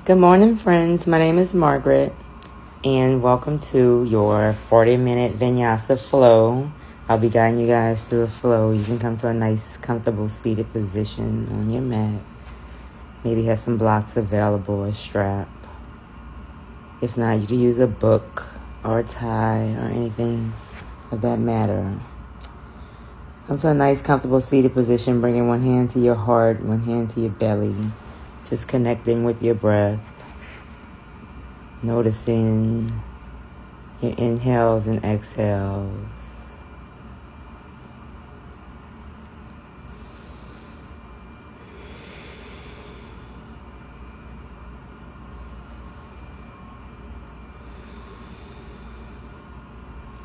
Good morning, friends. My name is Margaret, and welcome to your 40-minute Vinyasa flow. I'll be guiding you guys through a flow. You can come to a nice, comfortable seated position on your mat. Maybe have some blocks available, a strap. If not, you can use a book or a tie or anything of that matter. Come to a nice, comfortable seated position, bringing one hand to your heart, one hand to your belly. Just connecting with your breath. Noticing your inhales and exhales.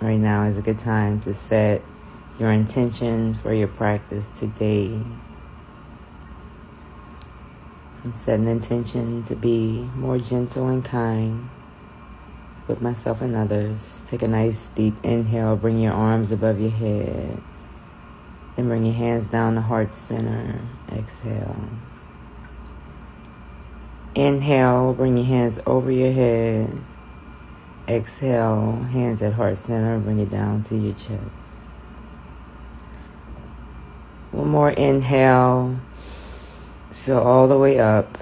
Right now is a good time to set your intention for your practice today. I'm setting intention to be more gentle and kind with myself and others. Take a nice deep inhale. Bring your arms above your head. Then bring your hands down the heart center. Exhale. Inhale. Bring your hands over your head. Exhale. Hands at heart center. Bring it down to your chest. One more inhale. Feel all the way up.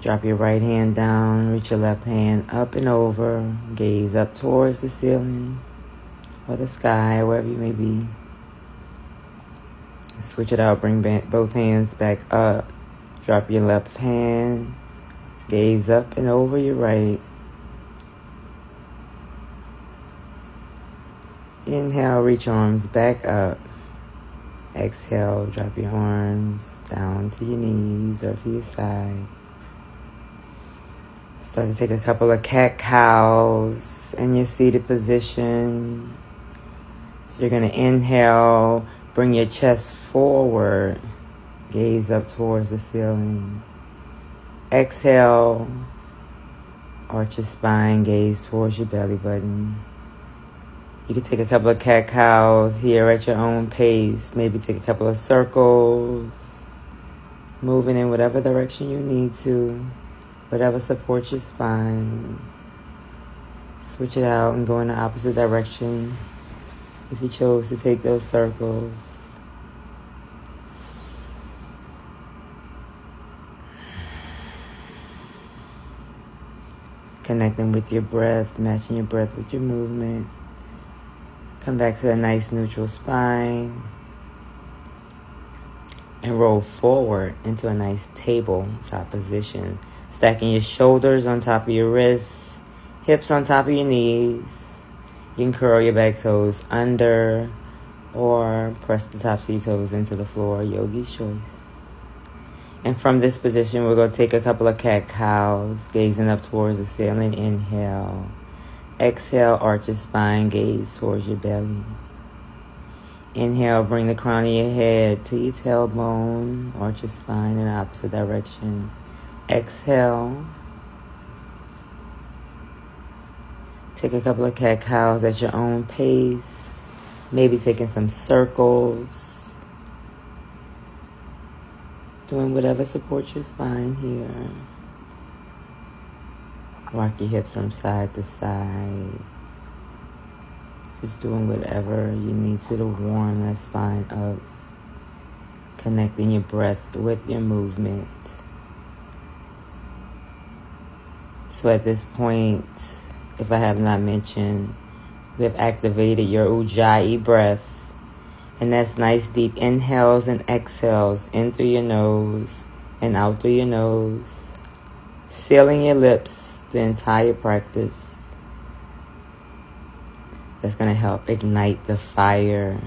Drop your right hand down. Reach your left hand up and over. Gaze up towards the ceiling or the sky, wherever you may be. Switch it out. Bring both hands back up. Drop your left hand. Gaze up and over your right. Inhale. Reach arms back up. Exhale, drop your arms down to your knees or to your side. Start to take a couple of cat-cows in your seated position. So you're going to inhale, bring your chest forward, gaze up towards the ceiling. Exhale, arch your spine, gaze towards your belly button. You can take a couple of cat-cows here at your own pace. Maybe take a couple of circles. Moving in whatever direction you need to. Whatever supports your spine. Switch it out and go in the opposite direction if you chose to take those circles. Connecting with your breath, matching your breath with your movement. Come back to a nice neutral spine and roll forward into a nice tabletop position. Stacking your shoulders on top of your wrists, hips on top of your knees. You can curl your back toes under or press the tops of your toes into the floor, yogi's choice. And from this position, we're going to take a couple of cat-cows, gazing up towards the ceiling. Inhale. Exhale, arch your spine, gaze towards your belly. Inhale, bring the crown of your head to your tailbone, arch your spine in the opposite direction. Exhale. Take a couple of cat-cows at your own pace. Maybe taking some circles. Doing whatever supports your spine here. Rock your hips from side to side. Just doing whatever you need to warm that spine up. Connecting your breath with your movement. So at this point, if I have not mentioned, we have activated your Ujjayi breath. And that's nice deep inhales and exhales in through your nose and out through your nose. Sealing your lips the entire practice. That's going to help ignite the fire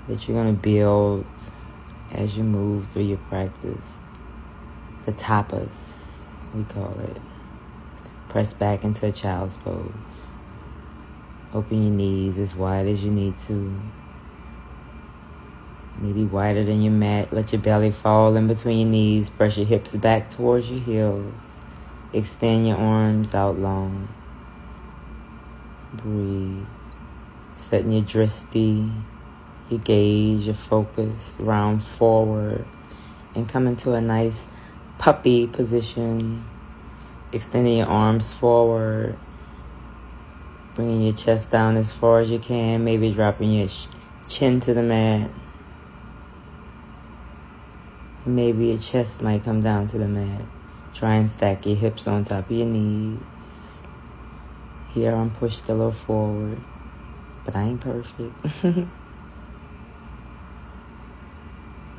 that you're going to build as you move through your practice. The tapas, we call it. Press back into a child's pose. Open your knees as wide as you need to. Maybe wider than your mat. Let your belly fall in between your knees. Press your hips back towards your heels. Extend your arms out long. Breathe. Setting your drishti, your gaze, your focus, round forward. And come into a nice puppy position. Extending your arms forward. Bringing your chest down as far as you can. Maybe dropping your chin to the mat. And maybe your chest might come down to the mat. Try and stack your hips on top of your knees. Here I'm pushed a little forward, but I ain't perfect.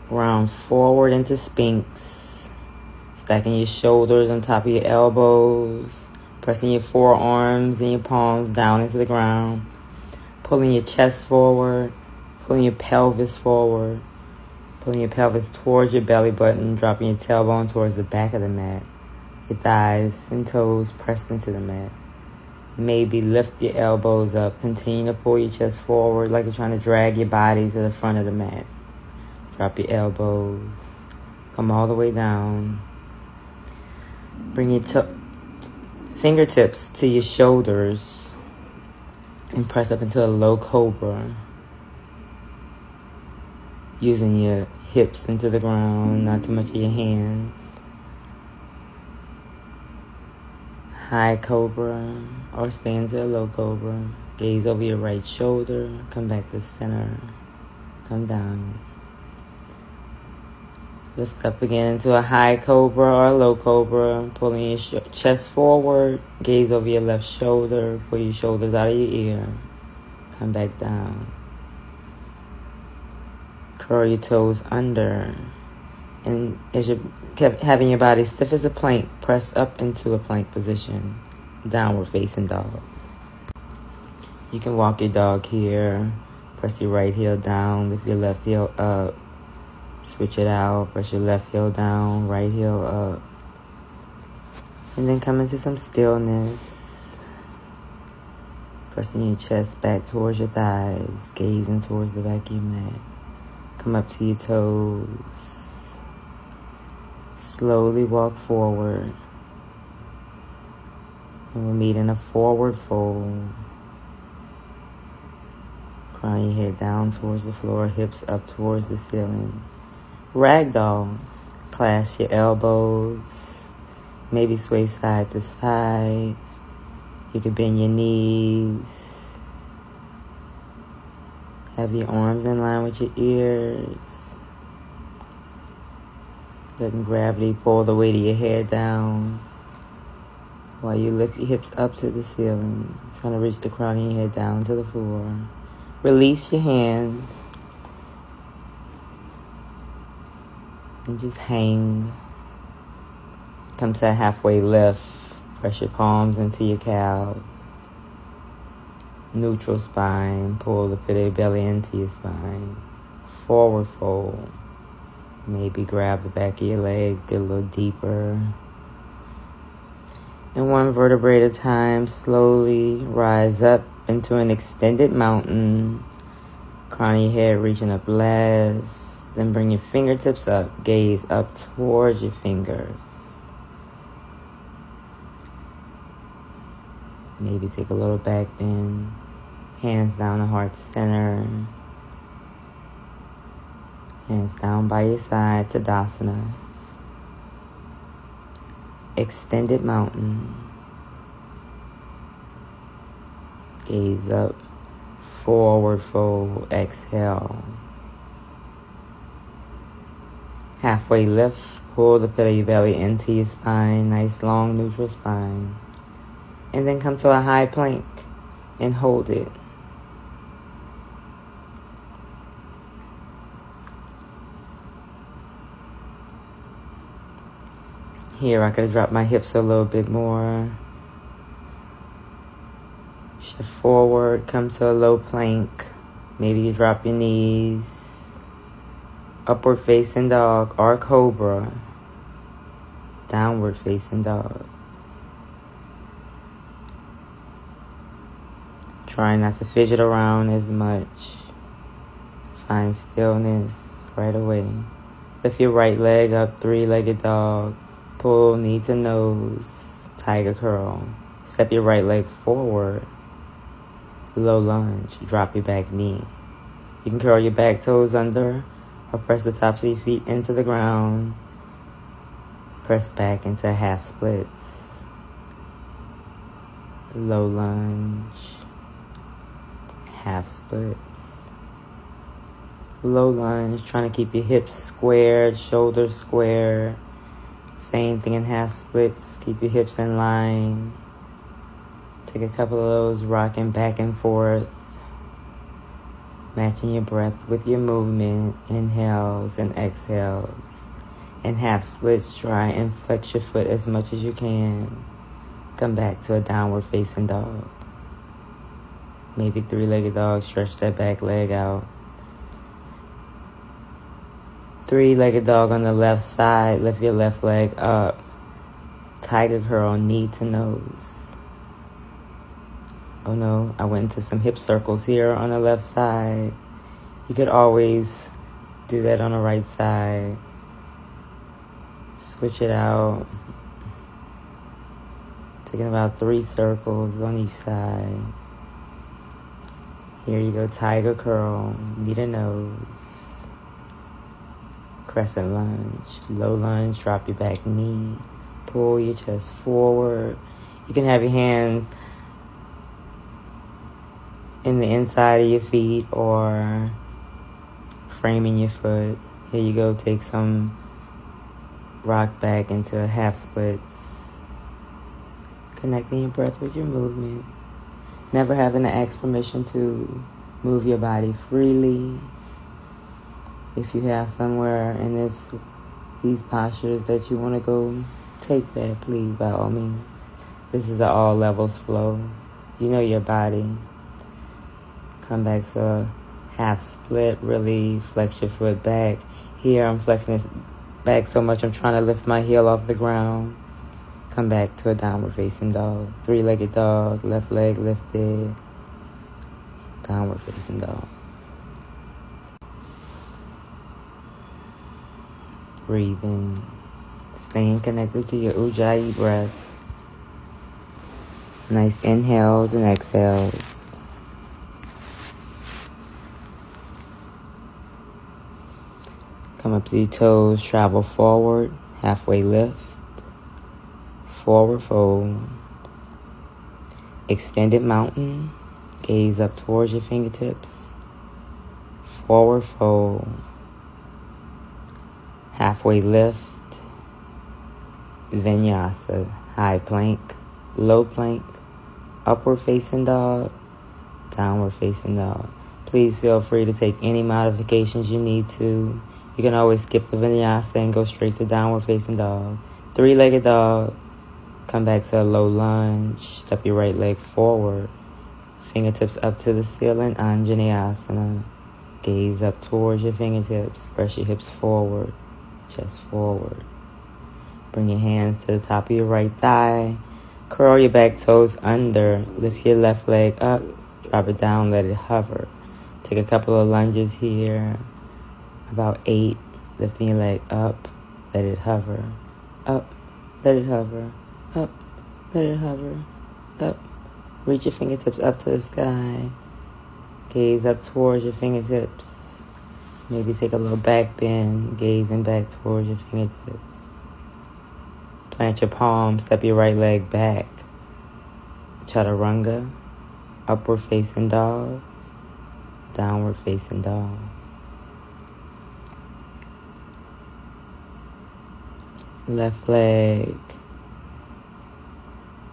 Round forward into Sphinx. Stacking your shoulders on top of your elbows. Pressing your forearms and your palms down into the ground. Pulling your chest forward. Pulling your pelvis forward. Pulling your pelvis towards your belly button. Dropping your tailbone towards the back of the mat. Your thighs and toes pressed into the mat. Maybe lift your elbows up. Continue to pull your chest forward like you're trying to drag your body to the front of the mat. Drop your elbows. Come all the way down. Bring your fingertips to your shoulders and press up into a low cobra. Using your hips into the ground, not too much of your hands. High cobra or stay into a low cobra. Gaze over your right shoulder. Come back to center. Come down. Lift up again into a high cobra or a low cobra. Pulling your chest forward. Gaze over your left shoulder. Pull your shoulders out of your ear. Come back down. Curl your toes under. And as you kept having your body stiff as a plank, press up into a plank position. Downward facing dog. You can walk your dog here. Press your right heel down. Lift your left heel up. Switch it out. Press your left heel down. Right heel up. And then come into some stillness. Pressing your chest back towards your thighs. Gazing towards the back of your mat. Come up to your toes. Slowly walk forward. And we'll meet in a forward fold. Crown your head down towards the floor, hips up towards the ceiling. Ragdoll. Clasp your elbows. Maybe sway side to side. You can bend your knees. Have your arms in line with your ears. Letting gravity pull the weight of your head down while you lift your hips up to the ceiling, trying to reach the crown of your head down to the floor. Release your hands and just hang. Come to a halfway lift. Press your palms into your calves. Neutral spine. Pull the pit of your belly into your spine. Forward fold. Maybe grab the back of your legs, get a little deeper. And one vertebrae at a time, slowly rise up into an extended mountain. Crown of your head reaching up last. Then bring your fingertips up. Gaze up towards your fingers. Maybe take a little back bend. Hands down to heart center. Hands down by your side, Tadasana. Extended mountain. Gaze up. Forward fold. Exhale. Halfway lift. Pull the pit of your belly into your spine. Nice long neutral spine. And then come to a high plank and hold it. Here, I could drop my hips a little bit more. Shift forward, come to a low plank. Maybe you drop your knees. Upward facing dog or cobra. Downward facing dog. Try not to fidget around as much. Find stillness right away. Lift your right leg up, three-legged dog. Pull knee to nose, tiger curl. Step your right leg forward. Low lunge, drop your back knee. You can curl your back toes under or press the tops of your feet into the ground. Press back into half splits. Low lunge. Half splits. Low lunge, trying to keep your hips squared, shoulders square. Same thing in half splits. Keep your hips in line. Take a couple of those, rocking back and forth. Matching your breath with your movement. Inhales and exhales. In half splits, try and flex your foot as much as you can. Come back to a downward facing dog. Maybe three-legged dog, stretch that back leg out. Three-legged dog on the left side, lift your left leg up. Tiger curl, knee to nose. Oh no, I went into some hip circles here on the left side. You could always do that on the right side. Switch it out. Taking about 3 circles on each side. Here you go, tiger curl, knee to nose. Crescent lunge, low lunge, drop your back knee. Pull your chest forward. You can have your hands in the inside of your feet or framing your foot. Here you go, take some rock back into half splits. Connecting your breath with your movement. Never having to ask permission to move your body freely. If you have somewhere in these postures that you want to go, take that, please, by all means. This is an all levels flow. You know your body. Come back to a half split. Really flex your foot back. Here I'm flexing this back so much I'm trying to lift my heel off the ground. Come back to a downward facing dog. Three-legged dog, left leg lifted. Downward facing dog. Breathing. Staying connected to your Ujjayi breath. Nice inhales and exhales. Come up to your toes, travel forward, halfway lift. Forward fold. Extended mountain. Gaze up towards your fingertips. Forward fold. Halfway lift. Vinyasa. High plank. Low plank. Upward facing dog. Downward facing dog. Please feel free to take any modifications you need to. You can always skip the Vinyasa and go straight to downward facing dog. Three-legged dog. Come back to a low lunge. Step your right leg forward. Fingertips up to the ceiling. Anjaneyasana. Gaze up towards your fingertips. Press your hips forward. Chest forward. Bring your hands to the top of your right thigh. Curl your back toes under. Lift your left leg up. Drop it down. Let it hover. Take a couple of lunges here. About 8. Lifting your leg up. Let it hover. Up. Let it hover. Up, let it hover, up. Reach your fingertips up to the sky. Gaze up towards your fingertips. Maybe take a little back bend, gazing back towards your fingertips. Plant your palms, step your right leg back. Chaturanga, upward facing dog, downward facing dog. Left leg.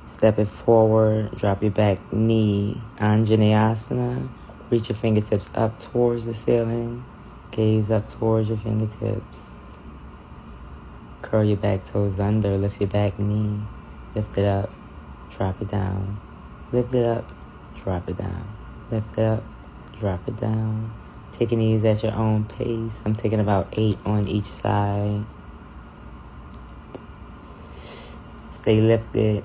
Step it forward, drop your back knee, Anjaneyasana. Reach your fingertips up towards the ceiling. Gaze up towards your fingertips. Curl your back toes under, lift your back knee. Lift it up, drop it down. Lift it up, drop it down. Lift it up, drop it down. Taking these at your own pace. I'm taking about 8 on each side. Stay lifted.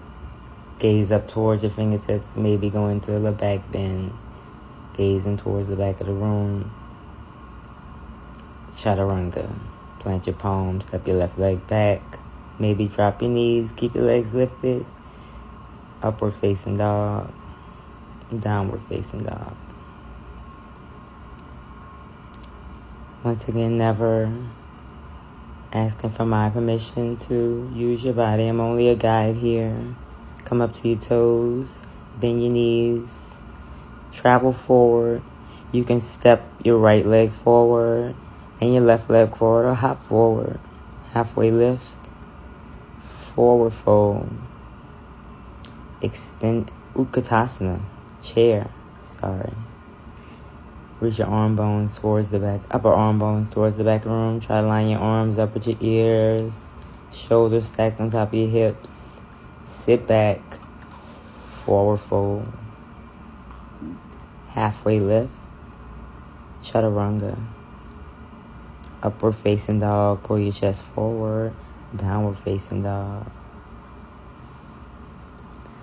Gaze up towards your fingertips, maybe go into a little back bend. Gazing towards the back of the room. Chaturanga. Plant your palms, step your left leg back. Maybe drop your knees, keep your legs lifted. Upward facing dog. Downward facing dog. Once again, never Asking for my permission to use your body. I'm only a guide here. Come up to your toes. Bend your knees. Travel forward. You can step your right leg forward and your left leg forward, or hop forward. Halfway lift. Forward fold. Extend Utkatasana. Chair. Reach your arm bones towards the back, upper arm bones towards the back of the room. Try to line your arms up with your ears. Shoulders stacked on top of your hips. Sit back. Forward fold. Halfway lift. Chaturanga. Upward facing dog. Pull your chest forward. Downward facing dog.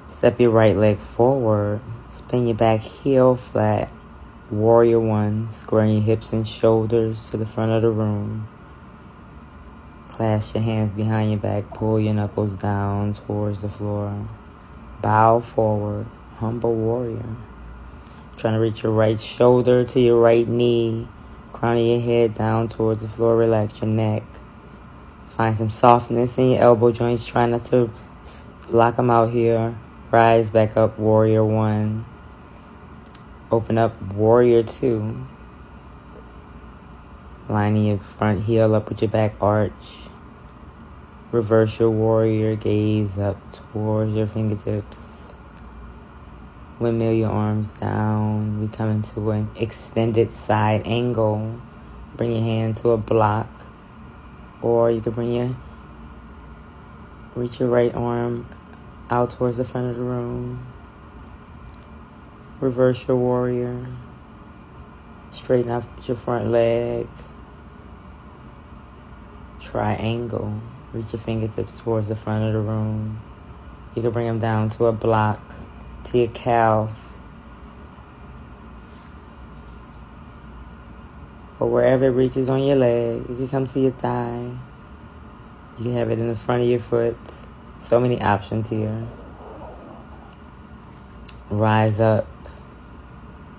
Step your right leg forward. Spin your back heel flat. Warrior one. Squaring your hips and shoulders to the front of the room. Clasp your hands behind your back. Pull your knuckles down towards the floor. Bow forward. Humble warrior. Trying to reach your right shoulder to your right knee. Crown of your head down towards the floor. Relax your neck. Find some softness in your elbow joints. Try not to lock them out here. Rise back up, warrior one. Open up, warrior two. Lining your front heel up with your back arch. Reverse your warrior, gaze up towards your fingertips. Windmill your arms down. We come into an extended side angle. Bring your hand to a block. Or you could reach your right arm out towards the front of the room. Reverse your warrior. Straighten out your front leg. Triangle. Reach your fingertips towards the front of the room. You can bring them down to a block, to your calf, or wherever it reaches on your leg. You can come to your thigh. You can have it in the front of your foot. So many options here. Rise up.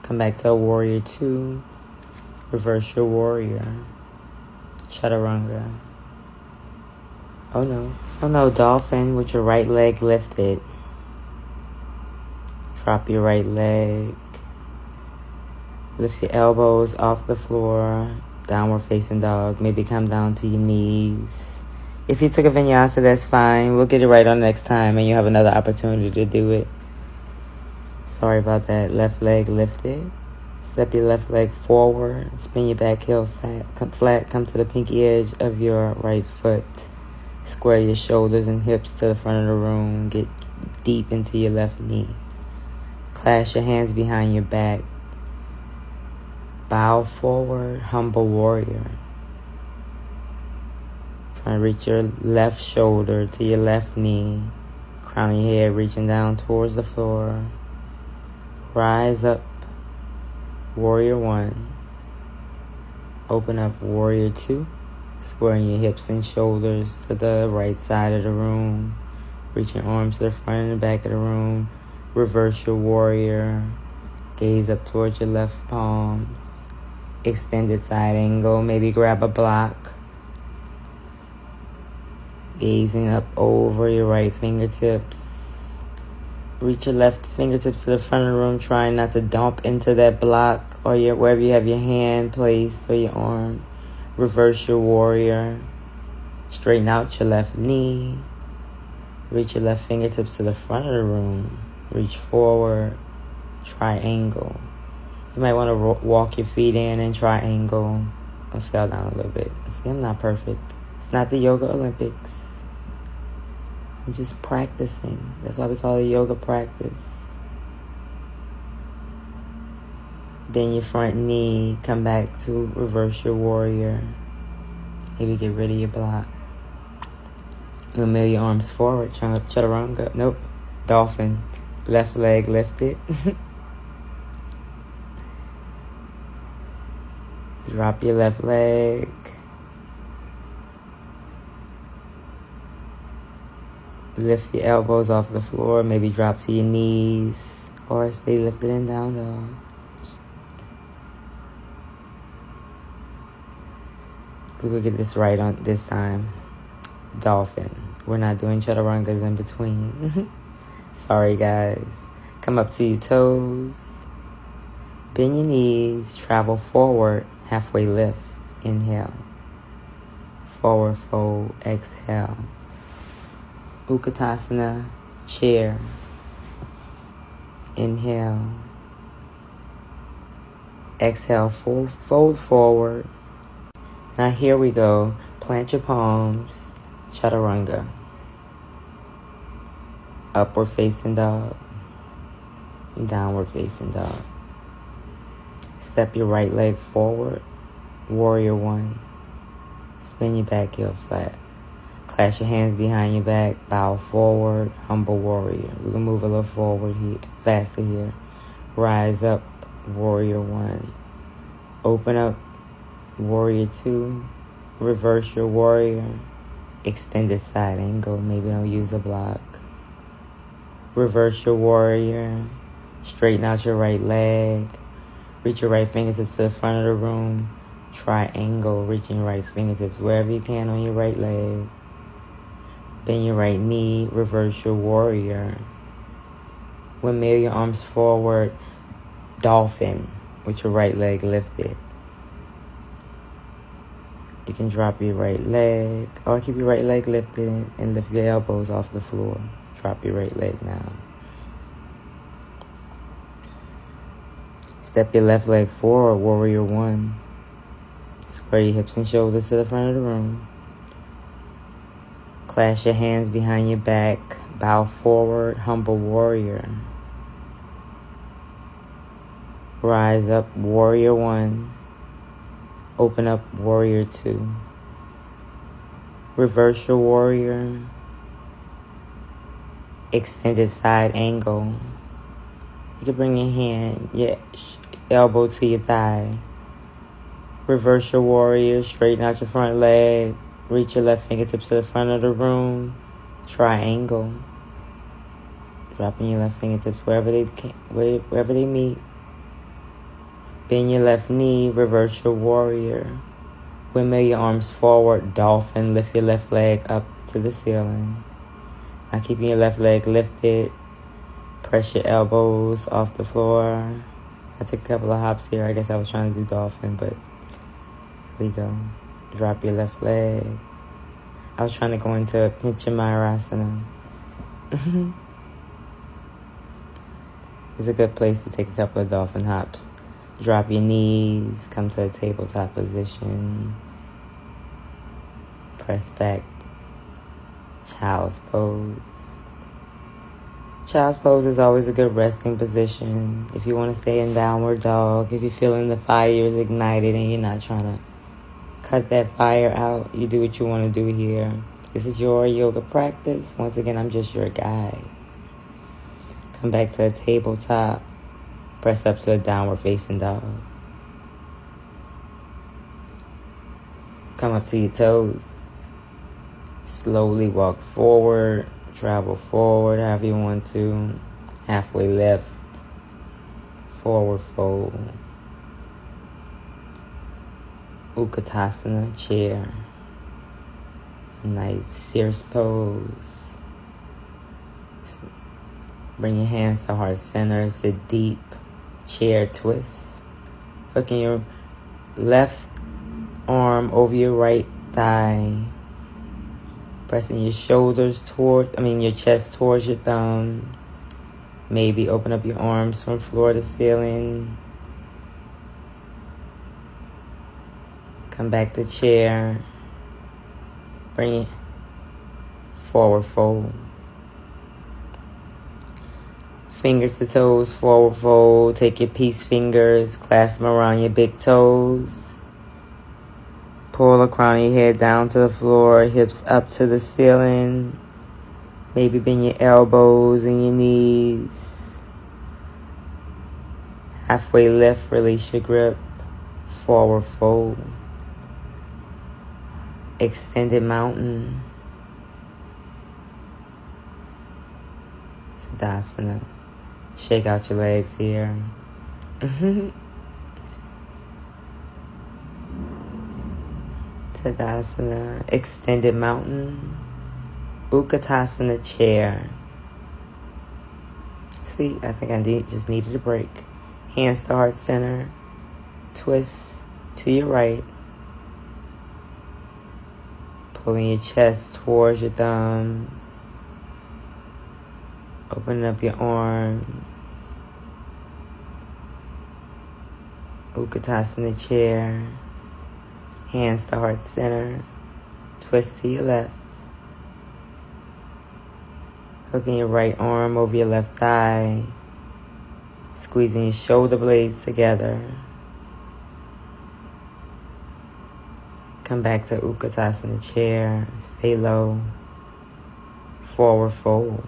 Come back to a warrior two. Reverse your warrior. Chaturanga. Oh no, dolphin with your right leg lifted. Drop your right leg. Lift your elbows off the floor. Downward facing dog. Maybe come down to your knees. If you took a vinyasa, that's fine. We'll get it right on next time and you have another opportunity to do it. Sorry about that. Left leg lifted. Step your left leg forward. Spin your back heel flat. Come to the pinky edge of your right foot. Square your shoulders and hips to the front of the room. Get deep into your left knee. Clasp your hands behind your back. Bow forward, humble warrior. Try to reach your left shoulder to your left knee. Crown of your head reaching down towards the floor. Rise up, warrior one. Open up, warrior two. Squaring your hips and shoulders to the right side of the room. Reach your arms to the front and the back of the room. Reverse your warrior. Gaze up towards your left palms. Extended side angle. Maybe grab a block. Gazing up over your right fingertips. Reach your left fingertips to the front of the room. Trying not to dump into that block or wherever you have your hand placed or your arm. Reverse your warrior. Straighten out your left knee. Reach your left fingertips to the front of the room. Reach forward. Triangle. You might want to walk your feet in and triangle. I fell down a little bit. See, I'm not perfect. It's not the Yoga Olympics. I'm just practicing. That's why we call it yoga practice. Bend your front knee. Come back to reverse your warrior. Maybe get rid of your block. Windmill your arms forward. Chaturanga. Nope. Dolphin. Left leg lifted. Drop your left leg. Lift your elbows off the floor. Maybe drop to your knees. Or stay lifted and down dog. We're going to get this right on this time. Dolphin. We're not doing chaturangas in between. Sorry, guys. Come up to your toes. Bend your knees. Travel forward. Halfway lift. Inhale. Forward fold. Exhale. Utkatasana. Chair. Inhale. Exhale. Fold forward. Now here we go. Plant your palms. Chaturanga. Upward facing dog. Downward facing dog. Step your right leg forward. Warrior one. Spin your back heel flat. Clasp your hands behind your back. Bow forward. Humble warrior. We're going to move a little forward here. Faster here. Rise up. Warrior one. Open up. Warrior two. Reverse your warrior. Extended side angle. Maybe don't use a block. Reverse your warrior. Straighten out your right leg. Reach your right fingertips to the front of the room. Triangle. Reaching your right fingertips wherever you can on your right leg. Bend your right knee. Reverse your warrior. Windmill your arms forward. Dolphin with your right leg lifted. You can drop your right leg or keep your right leg lifted and lift your elbows off the floor. Drop your right leg now. Step your left leg forward, warrior one. Square your hips and shoulders to the front of the room. Clasp your hands behind your back. Bow forward, humble warrior. Rise up, warrior one. Open up, warrior two. Reverse your warrior. Extended side angle. You can bring your hand, your elbow to your thigh. Reverse your warrior. Straighten out your front leg. Reach your left fingertips to the front of the room. Triangle. Dropping your left fingertips wherever they meet. Bend your left knee. Reverse your warrior. Windmill your arms forward. Dolphin. Lift your left leg up to the ceiling. Now keeping your left leg lifted. Press your elbows off the floor. I took a couple of hops here. I guess I was trying to do dolphin, but here we go. Drop your left leg. I was trying to go into a Pinchamayurasana. It's a good place to take a couple of dolphin hops. Drop your knees. Come to a tabletop position. Press back. Child's pose. Child's pose is always a good resting position. If you want to stay in downward dog, if you're feeling the fire is ignited and you're not trying to cut that fire out, you do what you want to do here. This is your yoga practice. Once again, I'm just your guide. Come back to a tabletop. Press up to a downward facing dog. Come up to your toes. Slowly walk forward. Travel forward however you want to. Halfway left. Forward fold. Utkatasana, chair. A nice fierce pose. Bring your hands to heart center. Sit deep. Chair twist. Hooking your left arm over your right thigh. Pressing your shoulders your chest towards your thumbs. Maybe open up your arms from floor to ceiling. Come back to chair. Bring it forward fold. Fingers to toes, forward fold. Take your peace fingers, clasp them around your big toes. Pull the crown of your head down to the floor, hips up to the ceiling. Maybe bend your elbows and your knees. Halfway lift, release your grip. Forward fold. Extended mountain. Tadasana. Shake out your legs here. Tadasana, extended mountain. Utkatasana, chair. See, I think I just needed a break. Hands to heart center. Twist to your right. Pulling your chest towards your thumbs. Opening up your arms. Utkatasana, chair. Hands to heart center. Twist to your left. Hooking your right arm over your left thigh. Squeezing your shoulder blades together. Come back to Utkatasana, chair. Stay low. Forward fold.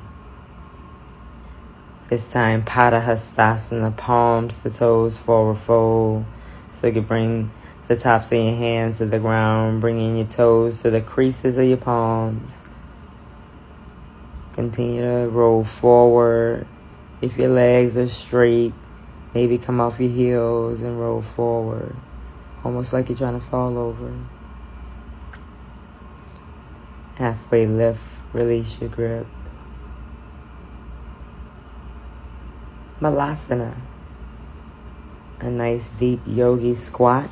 This time, Padahastasana, palms to toes, forward fold. So you can bring the tops of your hands to the ground, bringing your toes to the creases of your palms. Continue to roll forward. If your legs are straight, maybe come off your heels and roll forward. Almost like you're trying to fall over. Halfway lift, release your grip. Malasana, a nice deep yogi squat.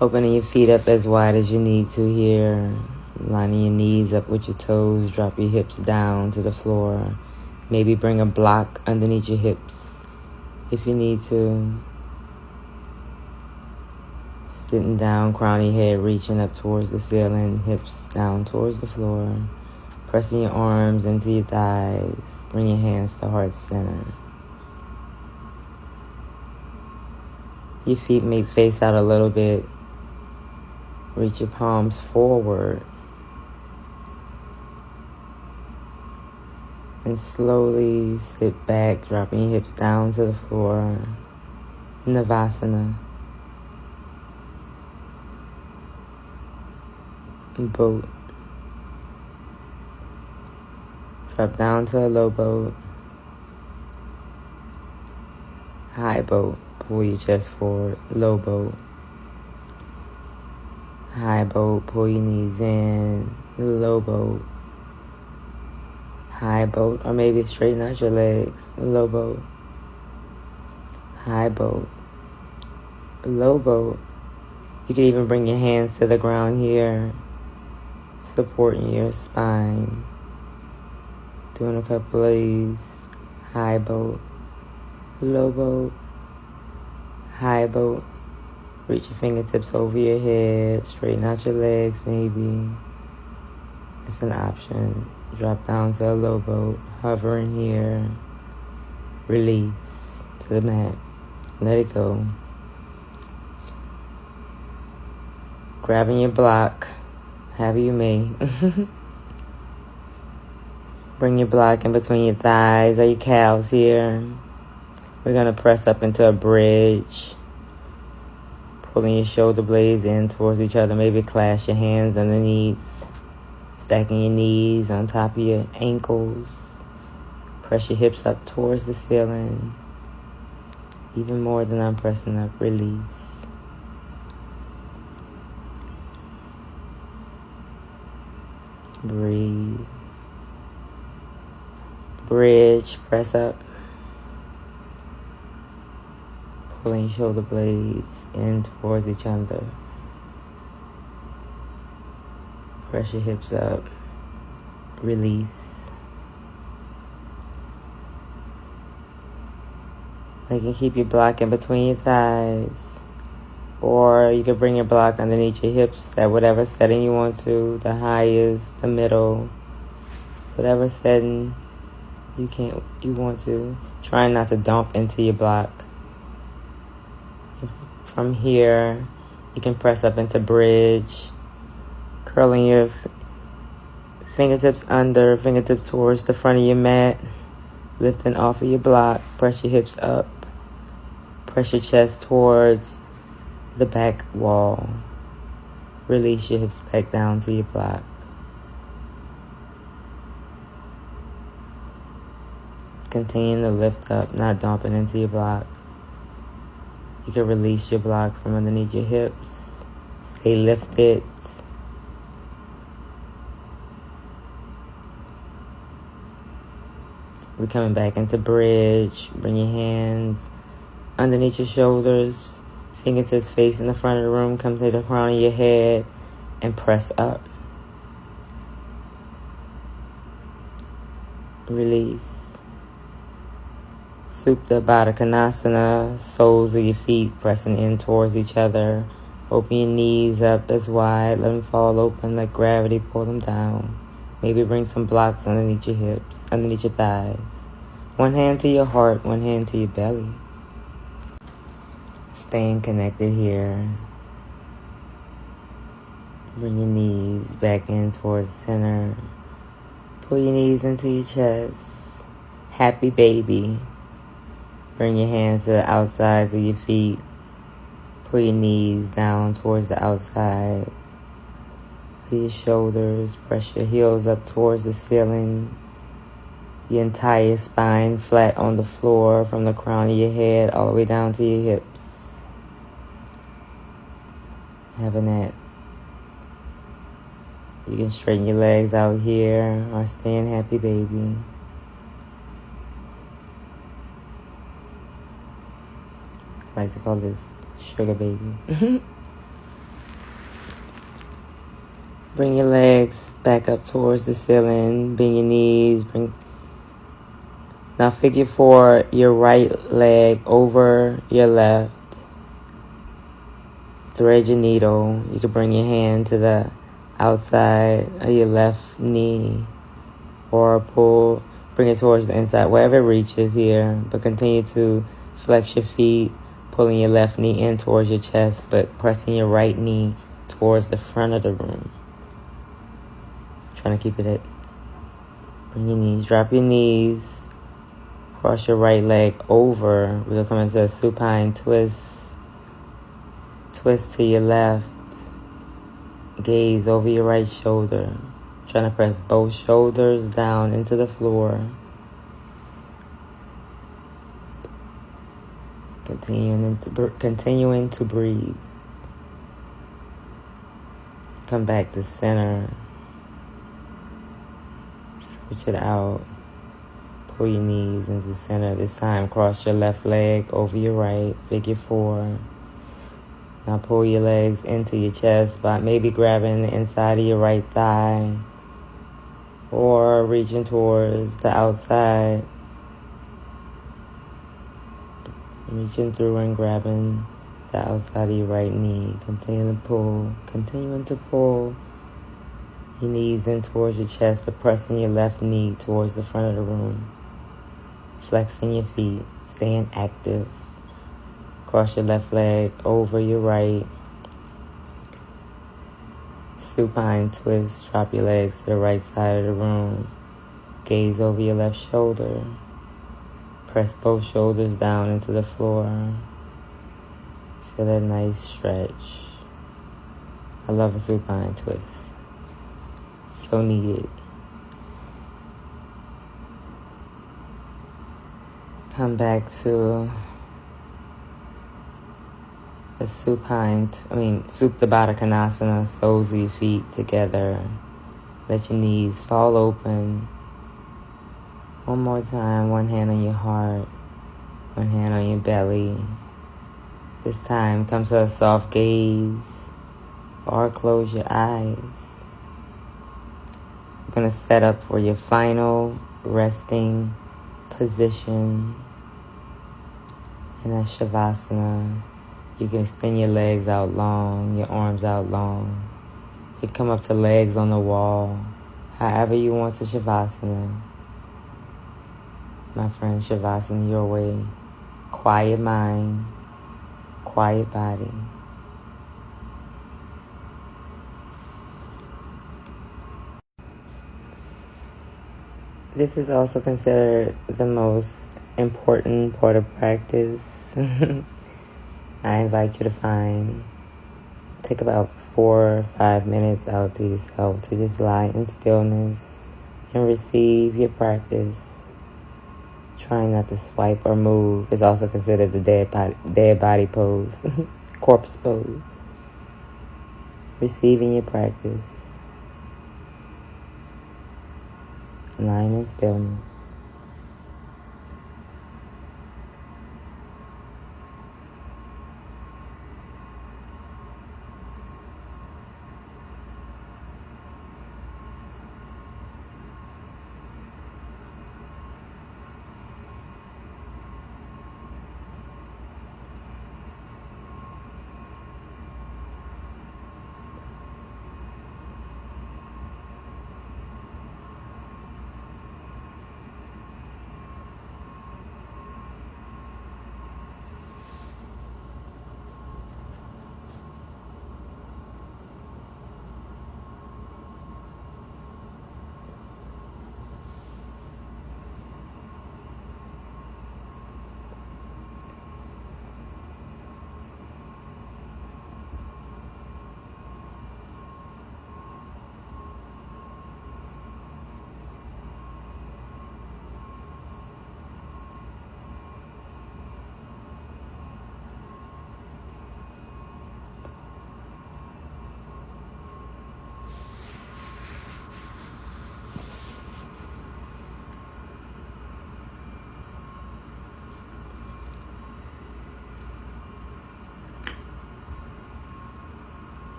Opening your feet up as wide as you need to here. Lining your knees up with your toes. Drop your hips down to the floor. Maybe bring a block underneath your hips if you need to. Sitting down, crown your head, reaching up towards the ceiling. Hips down towards the floor. Pressing your arms into your thighs. Bring your hands to heart center. Your feet may face out a little bit. Reach your palms forward. And slowly sit back, dropping your hips down to the floor. Navasana. Boat. Drop down to a low boat. High boat. Pull your chest forward. Low boat. High boat. Pull your knees in. Low boat. High boat. Or maybe straighten out your legs. Low boat. High boat. Low boat. You can even bring your hands to the ground here, supporting your spine. Doing a couple of these. High boat. Low boat. High boat. Reach your fingertips over your head. Straighten out your legs maybe. It's an option. Drop down to a low boat. Hovering here. Release to the mat. Let it go. Grabbing your block. However you may. Bring your block in between your thighs or your calves here. We're going to press up into a bridge. Pulling your shoulder blades in towards each other. Maybe clasp your hands underneath. Stacking your knees on top of your ankles. Press your hips up towards the ceiling. Even more than I'm pressing up. Release. Breathe. Bridge. Press up. Pulling shoulder blades in towards each other. Press your hips up. Release. You can keep your block in between your thighs. Or you can bring your block underneath your hips at whatever setting you want to. The highest, the middle. Whatever setting you want to. Trying not to dump into your block. From here, you can press up into bridge. Curling your fingertips under, fingertips towards the front of your mat. Lifting off of your block. Press your hips up. Press your chest towards the back wall. Release your hips back down to your block. Continue to lift up, not dumping into your block. You can release your block from underneath your hips. Stay lifted. We're coming back into bridge. Bring your hands underneath your shoulders. Fingertips facing the front of the room. Come to the crown of your head and press up. Release. Supta Baddha Konasana. Soles of your feet pressing in towards each other. Open your knees up as wide. Let them fall open. Let gravity pull them down. Maybe bring some blocks underneath your hips, underneath your thighs. One hand to your heart, one hand to your belly. Staying connected here. Bring your knees back in towards center. Pull your knees into your chest. Happy baby. Bring your hands to the outsides of your feet. Pull your knees down towards the outside. Pull your shoulders. Press your heels up towards the ceiling. Your entire spine flat on the floor from the crown of your head all the way down to your hips. Having that. You can straighten your legs out here or stay in happy baby. I like to call this sugar baby. Bring your legs back up towards the ceiling. Bend your knees. Now figure four your right leg over your left. Thread your needle. You can bring your hand to the outside of your left knee or bring it towards the inside, wherever it reaches here. But continue to flex your feet, pulling your left knee in towards your chest, but pressing your right knee towards the front of the room. Trying to keep it at. Bring your knees, drop your knees, cross your right leg over. We're going to come into a supine twist. Twist to your left. Gaze over your right shoulder. Trying to press both shoulders down into the floor. Continuing to breathe. Come back to center. Switch it out. Pull your knees into center. This time cross your left leg over your right. Figure four. Now pull your legs into your chest by maybe grabbing the inside of your right thigh or reaching towards the outside. Reaching through and grabbing the outside of your right knee. Continuing to pull your knees in towards your chest, but pressing your left knee towards the front of the room. Flexing your feet, staying active. Cross your left leg over your right. Supine twist. Drop your legs to the right side of the room. Gaze over your left shoulder. Press both shoulders down into the floor. Feel that nice stretch. I love a supine twist. So needed. Come back to a Supta Baddha Konasana, soles of your feet together. Let your knees fall open. One more time, one hand on your heart, one hand on your belly. This time, come to a soft gaze or close your eyes. You're going to set up for your final resting position in a Shavasana. You can extend your legs out long, your arms out long. You come up to legs on the wall, however you want to Shavasana. My friend, Shavasana your way. Quiet mind, quiet body. This is also considered the most important part of practice. I invite you to take about 4 or 5 minutes out to yourself to just lie in stillness and receive your practice. Trying not to swipe or move is also considered the dead body pose, corpse pose. receiving your practice, lying in stillness.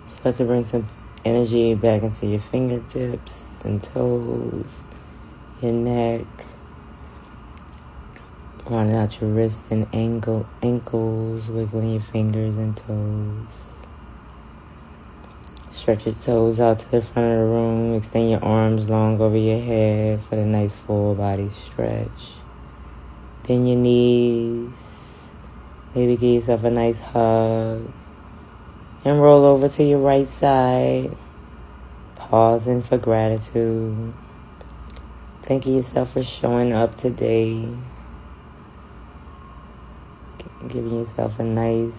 Start to bring some energy back into your fingertips and toes, your neck, rounding out your wrists and ankles, wiggling your fingers and toes. Stretch your toes out to the front of the room. Extend your arms long over your head for the nice full body stretch. Bend your knees. Maybe give yourself a nice hug. And roll over to your right side. Pausing for gratitude. Thanking yourself for showing up today. Giving yourself a nice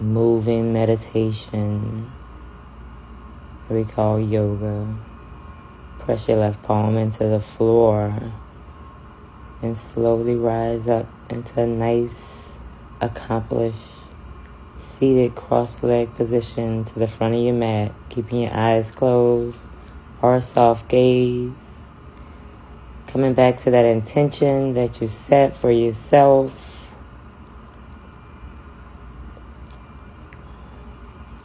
moving meditation that we call yoga. Press your left palm into the floor and slowly rise up into a nice, accomplished, seated cross-leg position to the front of your mat, keeping your eyes closed or a soft gaze. Coming back to that intention that you set for yourself.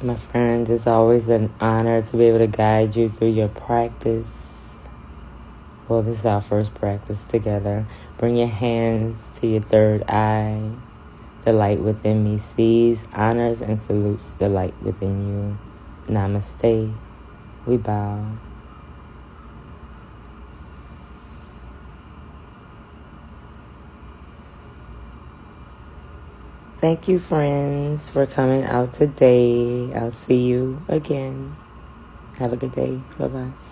My friends, it's always an honor to be able to guide you through your practice. Well, this is our first practice together. Bring your hands to your third eye. The light within me sees, honors, and salutes the light within you. Namaste. We bow. Thank you, friends, for coming out today. I'll see you again. Have a good day. Bye-bye.